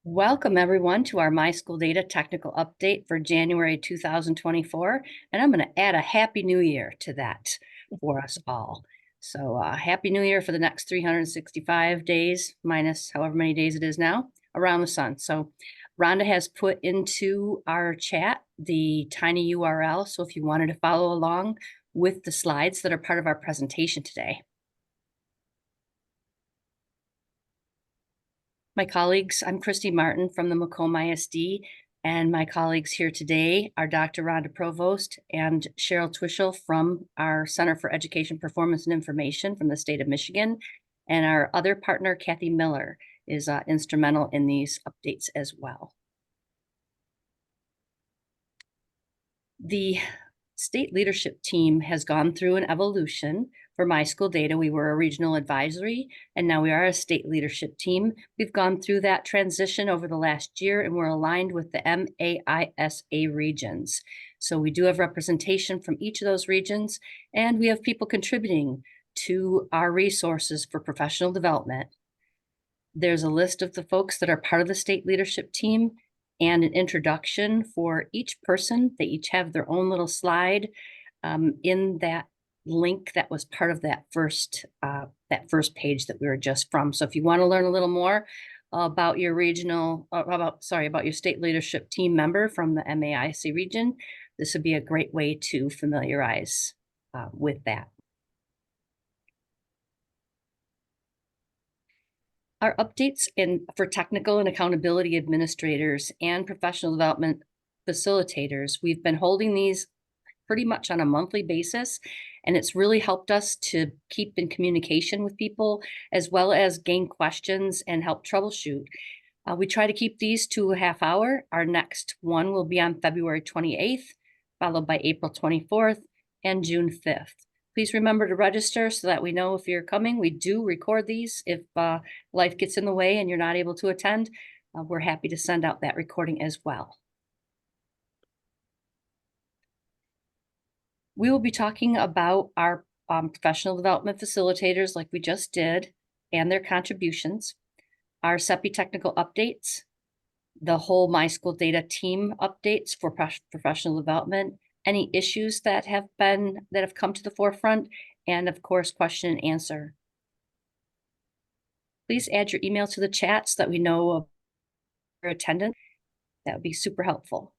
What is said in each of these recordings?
Welcome everyone to our MISchool Data Technical Update for January 2024. And I'm going to add a Happy New Year to that for us all. So Happy New Year for the next 365 days, minus however many days it is now, around the sun. So Rhonda has put into our chat the tiny URL. So if you wanted to follow along with the slides that are part of our presentation today. My colleagues, I'm Christy Martin from the Macomb ISD, and my colleagues here today are Dr. Rhonda Provost and Cheryl Twishel from our Center for Education Performance and Information from the state of Michigan. And our other partner, Kathy Miller, is instrumental in these updates as well. The state leadership team has gone through an evolution. For MISchool Data, we were a regional advisory, and now we are a state leadership team. We've gone through that transition over the last year, and we're aligned with the MAISA regions. So we do have representation from each of those regions, and we have people contributing to our resources for professional development. There's a list of the folks that are part of the state leadership team and an introduction for each person. They each have their own little slide in that link that was part of that first page that we were just from. So if you want to learn a little more about your about your state leadership team member from the MAIC region, this would be a great way to familiarize with that. Our updates for technical and accountability administrators and professional development facilitators, we've been holding these pretty much on a monthly basis, and it's really helped us to keep in communication with people as well as gain questions and help troubleshoot. We try to keep these to a half hour. Our next one will be on February 28th, followed by April 24th and June 5th. Please remember to register so that we know if you're coming. We do record these. If life gets in the way and you're not able to attend, we're happy to send out that recording as well. We will be talking about our professional development facilitators like we just did and their contributions, our CEPI technical updates, the whole MISchool Data team updates for professional development, any issues that have come to the forefront, and of course, question and answer. Please add your email to the chat so that we know of your attendance. That would be super helpful.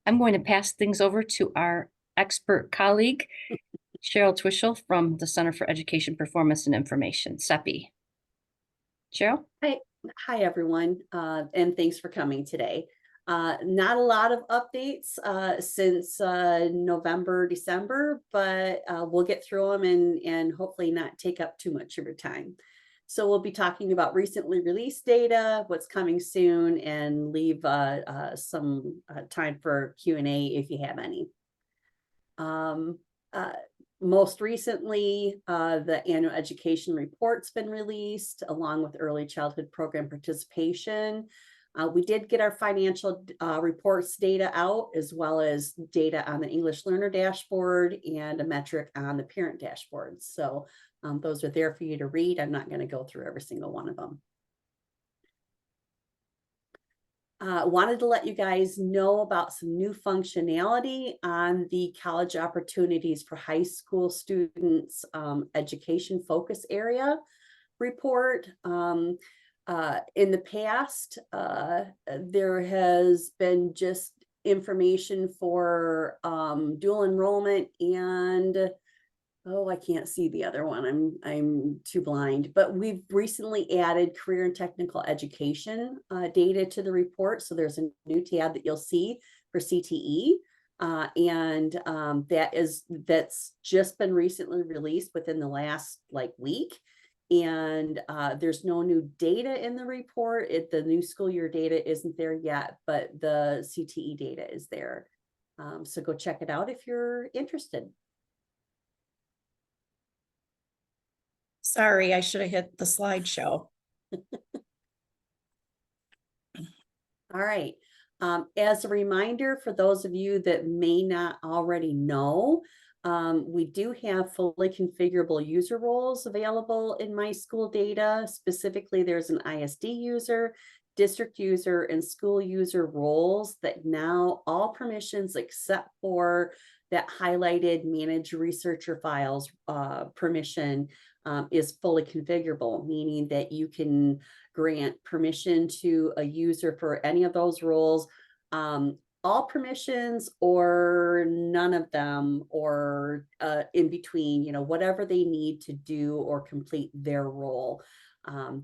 I'm going to pass things over to our expert colleague, Cheryl Twishel from the Center for Education Performance and Information, CEPI. Cheryl? Hi everyone, and thanks for coming today. Not a lot of updates since November, December, but we'll get through them and hopefully not take up too much of your time. So we'll be talking about recently released data, what's coming soon, and leave some time for Q&A if you have any. Most recently, the annual education report's been released along with early childhood program participation. We did get our financial reports data out, as well as data on the English learner dashboard and a metric on the parent dashboard. So those are there for you to read. I'm not going to go through every single one of them. Wanted to let you guys know about some new functionality on the college opportunities for high school students education focus area report. In the past, there has been just information for dual enrollment and I can't see the other one. I'm too blind, but we've recently added career and technical education data to the report. So there's a new tab that you'll see for CTE. That's just been recently released within the last week. And there's no new data in the report. The new school year data isn't there yet, but the CTE data is there. So go check it out if you're interested. Sorry, I should have hit the slideshow. All right. As a reminder, for those of you that may not already know, We do have fully configurable user roles available in MISchool data. Specifically, there's an ISD user, district user, and school user roles that now all permissions except for that highlighted manage researcher files permission is fully configurable, meaning that you can grant permission to a user for any of those roles, all permissions or none of them, or in between, you know, whatever they need to do or complete their role.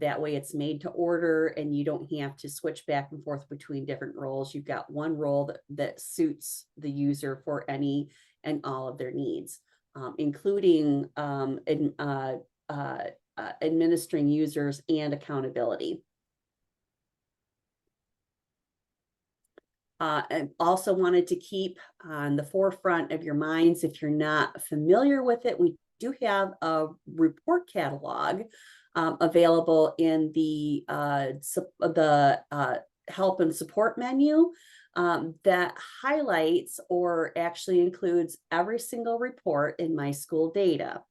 That way it's made to order and you don't have to switch back and forth between different roles. You've got one role that suits the user for any and all of their needs, including administering users and accountability. And also wanted to keep on the forefront of your minds, if you're not familiar with it, we do have a report catalog available in the help and support menu that highlights or actually includes every single report in MISchool data.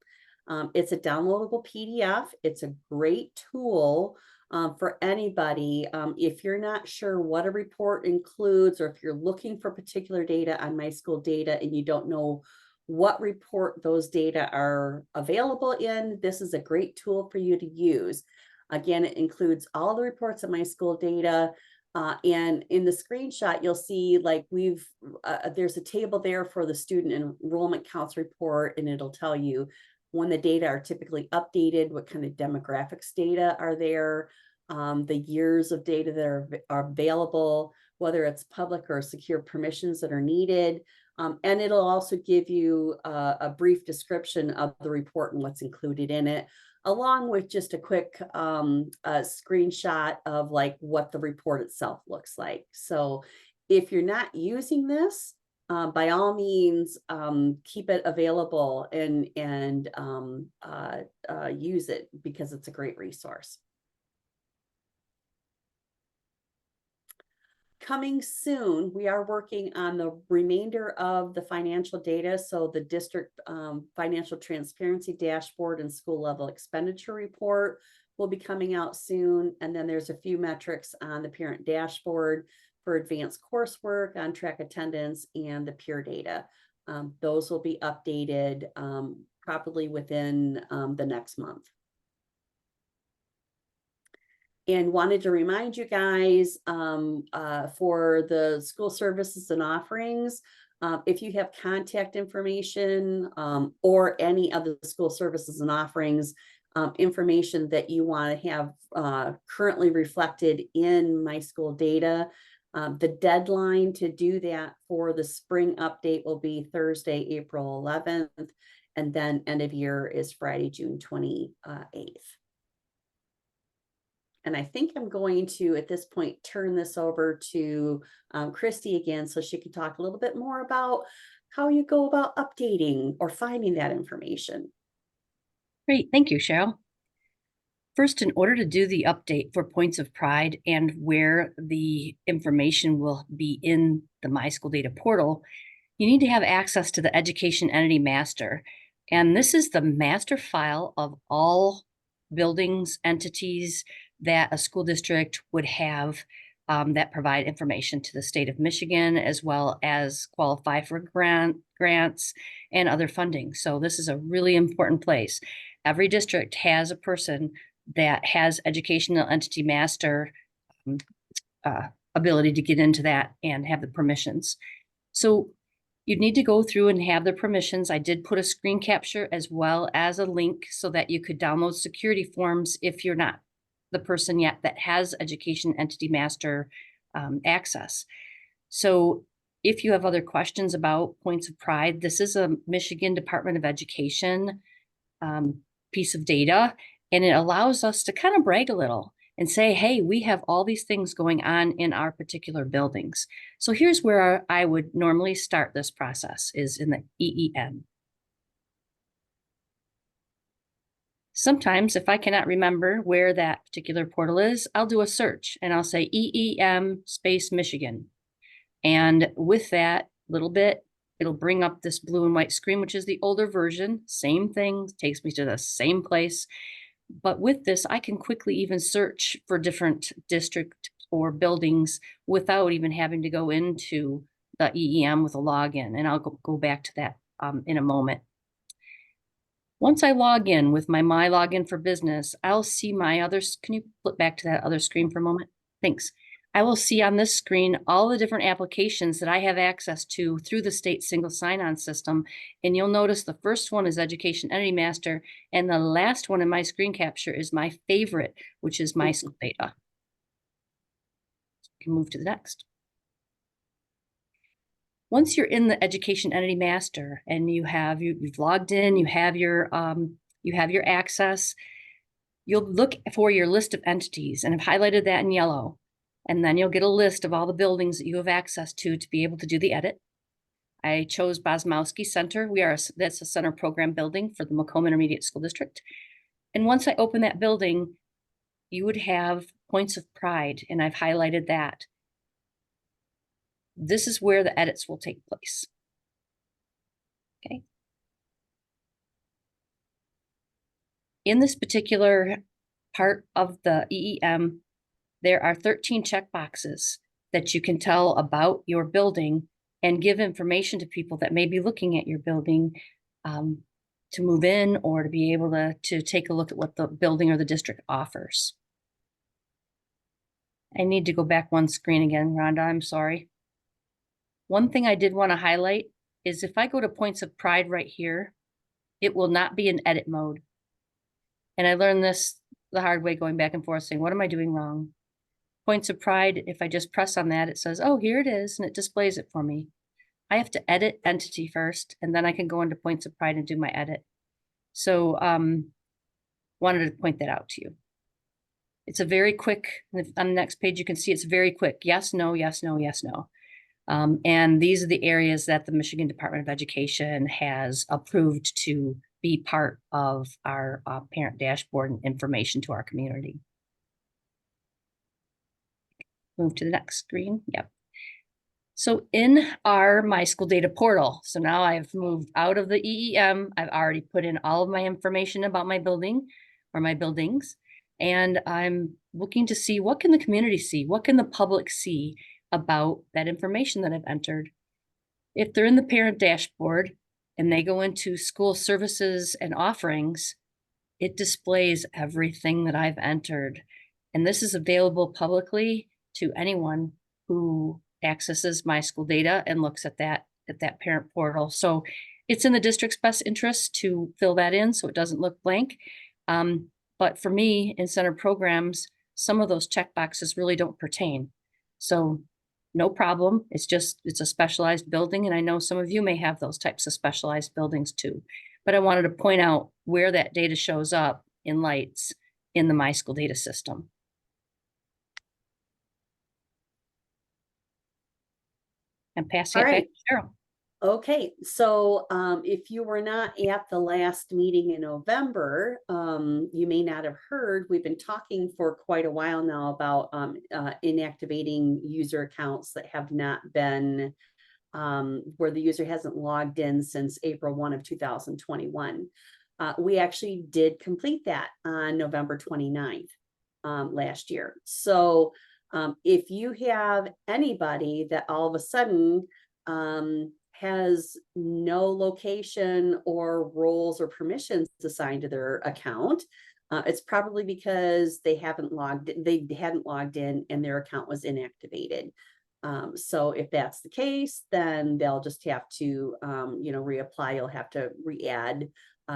It's a downloadable PDF. It's a great tool for anybody. If you're not sure what a report includes, or if you're looking for particular data on MISchool data and you don't know what report those data are available in, this is a great tool for you to use. Again, it includes all the reports on MISchool data. And in the screenshot, you'll see like there's a table there for the student enrollment counts report, and it'll tell you when the data are typically updated, what kind of demographics data are there, the years of data that are available, whether it's public or secure permissions that are needed. And it'll also give you a brief description of the report and what's included in it, along with just a quick screenshot of like what the report itself looks like. So if you're not using this, by all means, keep it available and use it, because it's a great resource. Coming soon, we are working on the remainder of the financial data. So the district financial transparency dashboard and school level expenditure report will be coming out soon. And then there's a few metrics on the parent dashboard for advanced coursework, on-track attendance, and the peer data. Those will be updated probably within the next month. And wanted to remind you guys for the school services and offerings, if you have contact information or any of the school services and offerings information that you want to have currently reflected in MISchool data, the deadline to do that for the spring update will be Thursday, April 11th, and then end of year is Friday, June 28th. And I think I'm going to, at this point, turn this over to Christy again, so she can talk a little bit more about how you go about updating or finding that information. Great, thank you, Cheryl. First, in order to do the update for Points of Pride and where the information will be in the MISchool data portal, you need to have access to the Education Entity Master. And this is the master file of all buildings, entities that a school district would have that provide information to the state of Michigan, as well as qualify for grants and other funding. So this is a really important place. Every district has a person that has Educational Entity Master ability to get into that and have the permissions. So you'd need to go through and have the permissions. I did put a screen capture as well as a link so that you could download security forms if you're not the person yet that has Education Entity Master access. So if you have other questions about Points of Pride, this is a Michigan Department of Education piece of data, and it allows us to kind of brag a little and say, hey, we have all these things going on in our particular buildings. So here's where I would normally start this process, is in the EEM. Sometimes if I cannot remember where that particular portal is, I'll do a search and I'll say EEM space Michigan. And with that little bit, It'll bring up this blue and white screen, which is the older version. Same thing, takes me to the same place. But with this, I can quickly even search for different district or buildings without even having to go into the EEM with a login. And I'll go back to that in a moment. Once I log in with my login for business, I'll see my others. Can you flip back to that other screen for a moment? Thanks. I will see on this screen all the different applications that I have access to through the state single sign-on system. And you'll notice the first one is Education Entity Master, and the last one in my screen capture is my favorite, which is MISchool data. You can move to the next. Once you're in the Education Entity Master and you've logged in, you have your access, you'll look for your list of entities, and I've highlighted that in yellow. And then you'll get a list of all the buildings that you have access to be able to do the edit. I chose Bosmowski Center. That's a center program building for the Macomb Intermediate School District. And once I open that building, you would have points of pride, and I've highlighted that. This is where the edits will take place. Okay. In this particular part of the EEM, there are 13 checkboxes that you can tell about your building and give information to people that may be looking at your building to move in or to be able to take a look at what the building or the district offers. I need to go back one screen again, Rhonda, I'm sorry. One thing I did want to highlight is if I go to points of pride right here, it will not be in edit mode. And I learned this the hard way going back and forth saying, what am I doing wrong? Points of pride, if I just press on that, it says, oh, here it is, and it displays it for me. I have to edit entity first, and then I can go into points of pride and do my edit. So wanted to point that out to you. It's a very quick, on the next page, you can see it's very quick. Yes, no, yes, no, yes, no. And these are the areas that the Michigan Department of Education has approved to be part of our parent dashboard and information to our community. Move to the next screen. Yep. So in our MISchool data portal, so now I've moved out of the EEM. I've already put in all of my information about my building or my buildings, and I'm looking to see what can the community see, what can the public see about that information that I've entered. If they're in the parent dashboard and they go into school services and offerings, it displays everything that I've entered. And this is available publicly to anyone who accesses MISchool data and looks at that parent portal. So it's in the district's best interest to fill that in so it doesn't look blank. But for me, in center programs, some of those checkboxes really don't pertain. So no problem. It's a specialized building. And I know some of you may have those types of specialized buildings too. But I wanted to point out where that data shows up in lights in the MISchool data system. And passing it back to Cheryl. Okay, so if you were not at the last meeting in November, you may not have heard, we've been talking for quite a while now about inactivating user accounts that have not been, where the user hasn't logged in since April 1 of 2021. We actually did complete that on November 29th last year. So if you have anybody that all of a sudden has no location or roles or permissions assigned to their account, it's probably because they hadn't logged in and their account was inactivated. So if that's the case, then they'll just have to reapply. You'll have to re-add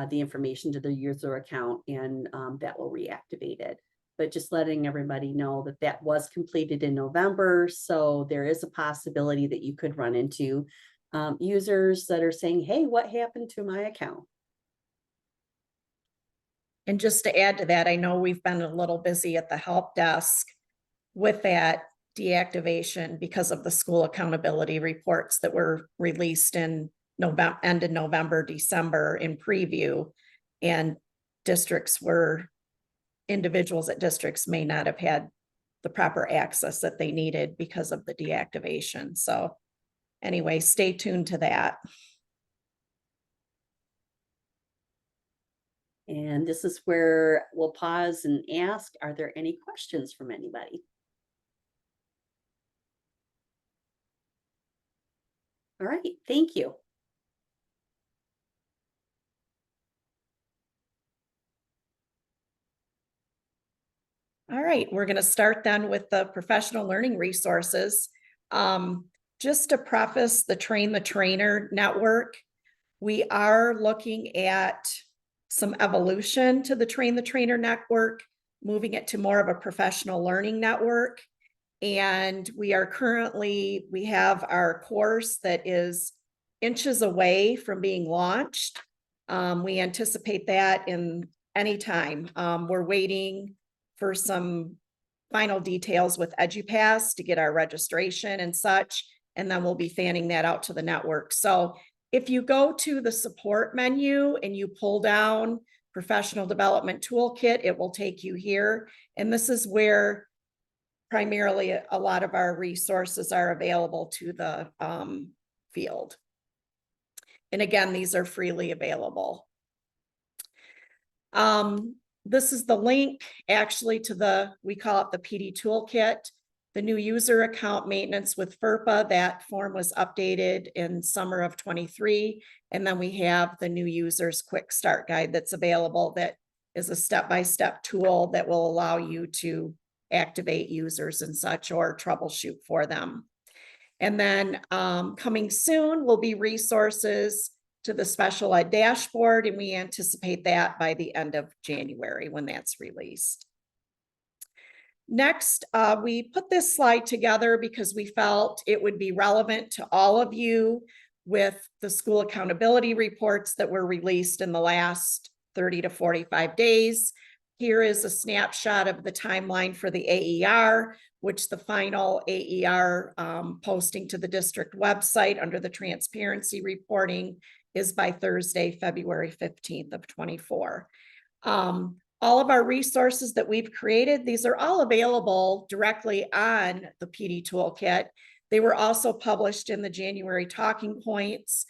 the information to their user account, and that will reactivate it. But just letting everybody know that that was completed in November. So there is a possibility that you could run into users that are saying, hey, what happened to my account? And just to add to that, I know we've been a little busy at the help desk with that deactivation because of the school accountability reports that were released in November, end of November, December in preview, and individuals at districts may not have had the proper access that they needed because of the deactivation. So anyway, stay tuned to that. And this is where we'll pause and ask, are there any questions from anybody? All right, thank you. All right, we're going to start then with the professional learning resources. Just to preface the Train the Trainer network, we are looking at some evolution to the Train the Trainer network, moving it to more of a professional learning network. And we have our course that is inches away from being launched. We anticipate that in any time. We're waiting for some final details with EduPass to get our registration and such, and then we'll be fanning that out to the network. So if you go to the support menu and you pull down professional development toolkit, it will take you here. And this is where primarily a lot of our resources are available to the field. And again, these are freely available. This is the link actually to we call it the PD toolkit, the new user account maintenance with FERPA. That form was updated in summer of 23. And then we have the new users quick start guide that's available. That is a step-by-step tool that will allow you to activate users and such, or troubleshoot for them. And then coming soon will be resources to the special ed dashboard, and we anticipate that by the end of January when that's released. Next, we put this slide together because we felt it would be relevant to all of you with the school accountability reports that were released in the last 30 to 45 days. Here is a snapshot of the timeline for the AER, which the final AER posting to the district website under the transparency reporting is by Thursday, February 15th of 24. All of our resources that we've created, these are all available directly on the PD toolkit. They were also published in the January talking points,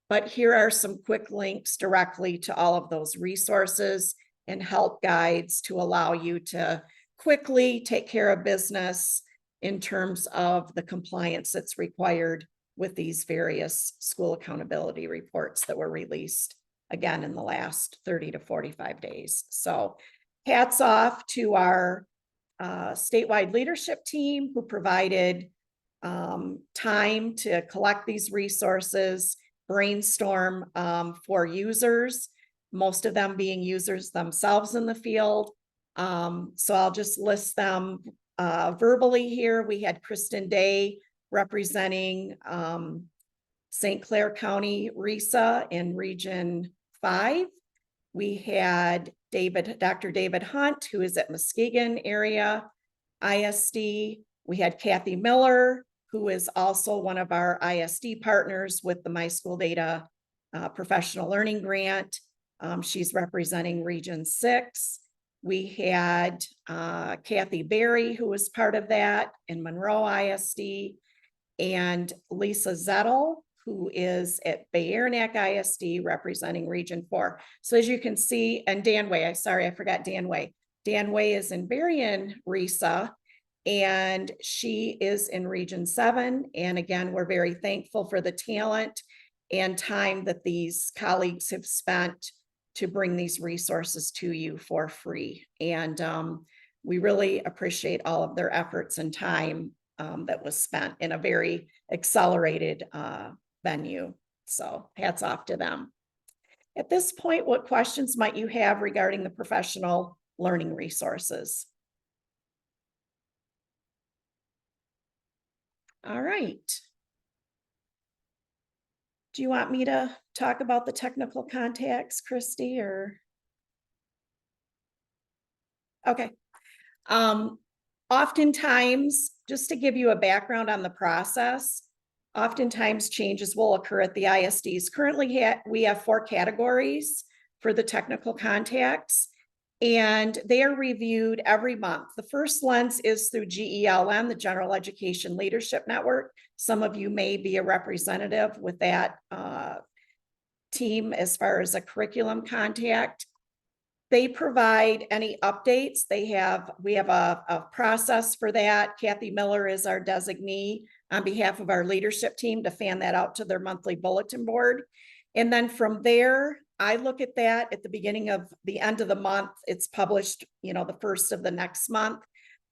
but here are some quick links directly to all of those resources and help guides to allow you to quickly take care of business in terms of the compliance that's required with these various school accountability reports that were released again in the last 30 to 45 days. So hats off to our statewide leadership team who provided time to collect these resources, brainstorm for users, most of them being users themselves in the field. So I'll just list them verbally here. We had Kristen Day representing St. Clair County RESA in Region 5. We had Dr. David Hunt, who is at Muskegon area ISD. We had Kathy Miller, who is also one of our ISD partners with the MISchool Data Professional Learning Grant. She's representing Region 6. We had Kathy Berry, who was part of that in Monroe ISD, and Lisa Zettel, who is at Bayernack ISD representing Region 4. So as you can see, and Dan Way, I forgot Dan Way. Dan Way is in Berrien RESA, and she is in Region 7. And again, we're very thankful for the talent and time that these colleagues have spent to bring these resources to you for free. And we really appreciate all of their efforts and time that was spent in a very accelerated venue. So hats off to them. At this point, what questions might you have regarding the professional learning resources? All right. Do you want me to talk about the technical contacts, Christy, or? Okay. Oftentimes, just to give you a background on the process, oftentimes changes will occur at the ISDs. Currently, we have 4 categories for the technical contacts. And they are reviewed every month. The first lens is through GELN, the General Education Leadership Network. Some of you may be a representative with that team as far as a curriculum contact. They provide any updates. We have a process for that. Kathy Miller is our designee on behalf of our leadership team to fan that out to their monthly bulletin board. And then from there, I look at that at the beginning of the end of the month. It's published, the first of the next month.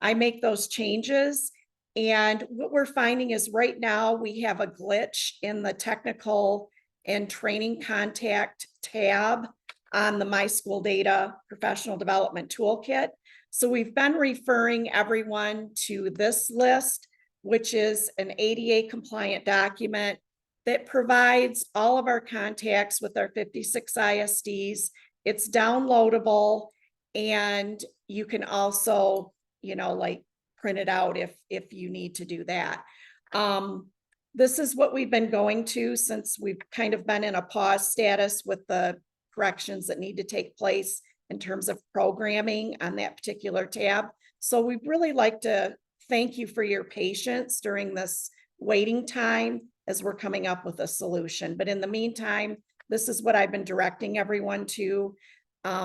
I make those changes. And what we're finding is right now we have a glitch in the technical and training contact tab on the MISchool Data Professional Development Toolkit. So we've been referring everyone to this list, which is an ADA compliant document that provides all of our contacts with our 56 ISDs. It's downloadable, and you can also, print it out if you need to do that. This is what we've been going to since we've kind of been in a pause status with the corrections that need to take place in terms of programming on that particular tab. So we'd really like to thank you for your patience during this waiting time as we're coming up with a solution. But in the meantime, this is what I've been directing everyone to,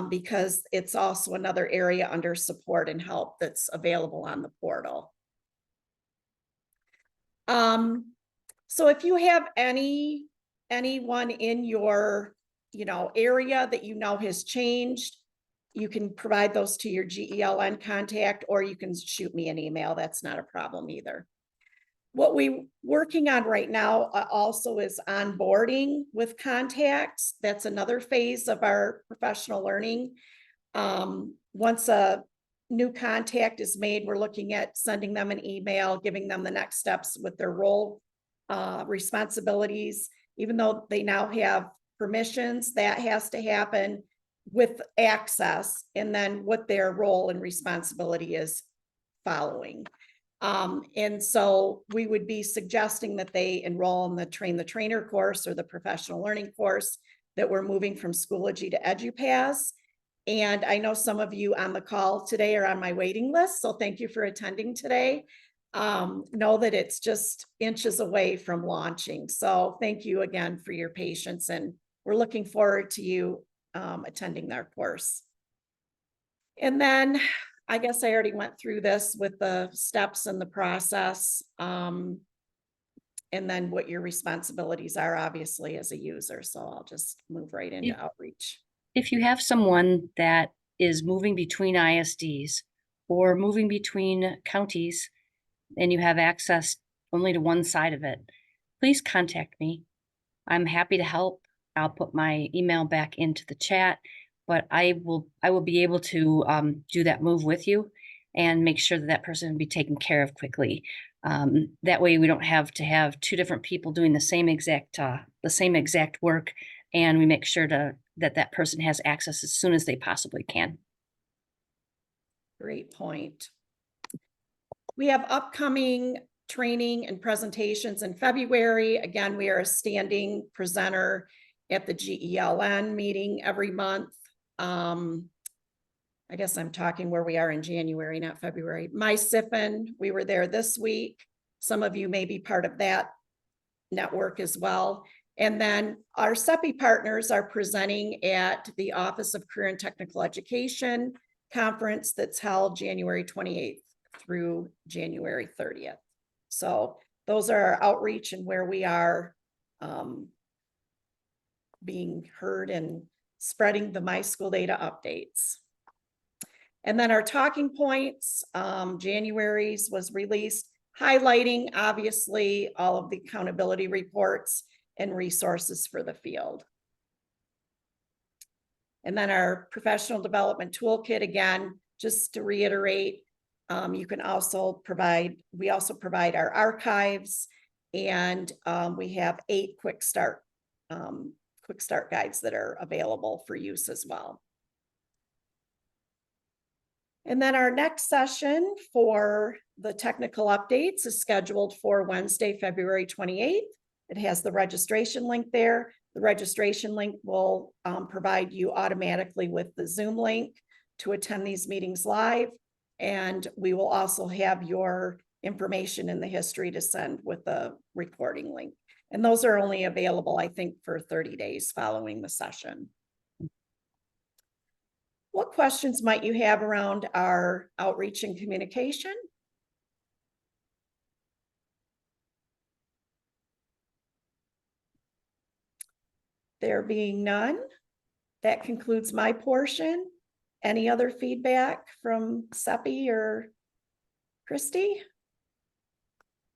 because it's also another area under support and help that's available on the portal. So if you have anyone in your area that has changed, you can provide those to your GELN contact, or you can shoot me an email. That's not a problem either. What we're working on right now also is onboarding with contacts. That's another phase of our professional learning. Once a new contact is made, we're looking at sending them an email, giving them the next steps with their role responsibilities. Even though they now have permissions, that has to happen with access, and then what their role and responsibility is following. And so we would be suggesting that they enroll in the Train the Trainer course or the professional learning course that we're moving from Schoology to EduPass. And I know some of you on the call today are on my waiting list, so thank you for attending today. Know that it's just inches away from launching. So thank you again for your patience, and we're looking forward to you attending their course. And then I guess I already went through this with the steps and the process, and then what your responsibilities are, obviously, as a user. So I'll just move right into outreach. If you have someone that is moving between ISDs or moving between counties and you have access only to one side of it, please contact me. I'm happy to help. I'll put my email back into the chat, but I will be able to do that move with you and make sure that that person will be taken care of quickly. That way we don't have to have two different people doing the same exact work, and we make sure that person has access as soon as they possibly can. Great point. We have upcoming training and presentations in February. Again, we are a standing presenter at the GELN meeting every month. I guess I'm talking where we are in January, not February. MISchool, we were there this week. Some of you may be part of that network as well. And then our CEPI partners are presenting at the Office of Career and Technical Education conference that's held January 28th through January 30th. So those are our outreach and where we are being heard and spreading the MISchool data updates. And then our talking points, January's was released, highlighting obviously all of the accountability reports and resources for the field. And then our professional development toolkit, again, just to reiterate, you can also provide, we also provide our archives, and we have 8 quick start guides that are available for use as well. And then our next session for the technical updates is scheduled for Wednesday, February 28th. It has the registration link there. The registration link will provide you automatically with the Zoom link to attend these meetings live. And we will also have your information in the history to send with the recording link. And those are only available, I think, for 30 days following the session. What questions might you have around our outreach and communication? There being none, that concludes my portion. Any other feedback from Seppi or Christy?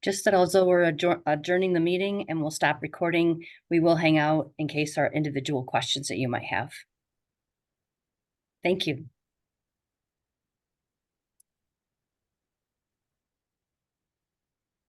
Just that although we're adjourning the meeting and we'll stop recording, we will hang out in case there are individual questions that you might have. Thank you.